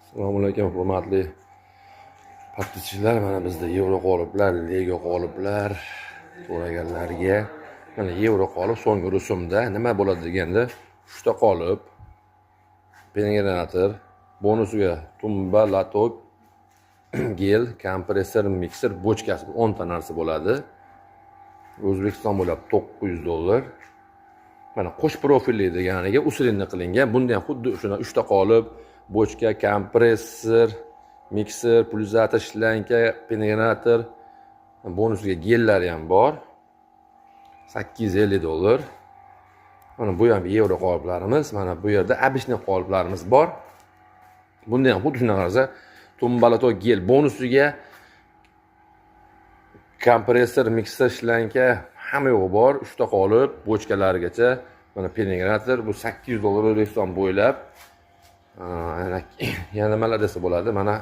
Assalomu alaykum, hurmatli podpischilar. Mana bizda yevro qoliplar, Lego qoliplar so'raganlarga. Mana yevro qolib so'nggi rusumda nima bo'ladi deganda, 3 ta qolib, generator, bonusiga tumba, latok, gel, kompressor, mikser, bochkasi 10 ta narsa bo'ladi. O'zbekiston bo'ylab $900. Mana qo'sh profilli deganiga usrinni qilingan. Bunda ham xuddi shuna 3 ta qolib, bochka, kompressor, mikser, pulsator, shlanka, generator, bonusiga gellari ham bor. $850. Mana bu ham yevro qoliplarimiz. Mana bu yerda обычный qoliplarimiz bor. Bunda ham xuddi shunaqa narsa, tumbalato gel bonusiga kompressor, mikser, shlanka hamma yo'g'i bor. 3 ta qolib, bochkalargacha. Mana generator bu $800 O'zbekiston bo'ylab. Yana nimalar desa bo'ladi? Mana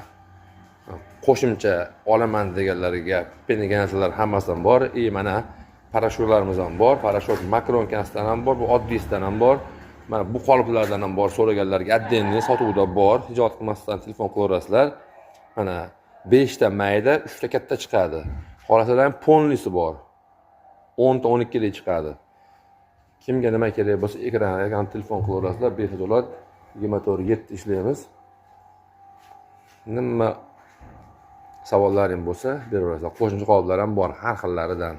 qo'shimcha olaman deganlarga generatorlar hammasidan bor. Mana parashutlarimiz ham bor. Parashut makronkasidan ham bor, bu oddiysidan ham bor. Mana bu qoliplardan ham bor. So'raganlarga отдельный sotuvda bor. Ijod qilmasdan telefon qilaverasizlar. Mana 5 ta mayda, 3 ta katta chiqadi. Xohlasalar ham polnisi bor. 10 ta 12 ta chiqadi. Kimga nima kerak bo'lsa, ekran telefon qilaverasizlar, $5 24/7 ishlaymiz. Nima savollaring bo'lsa, beraverasizlar. Qo'shimcha qoliplar ham bor, har xillaridan.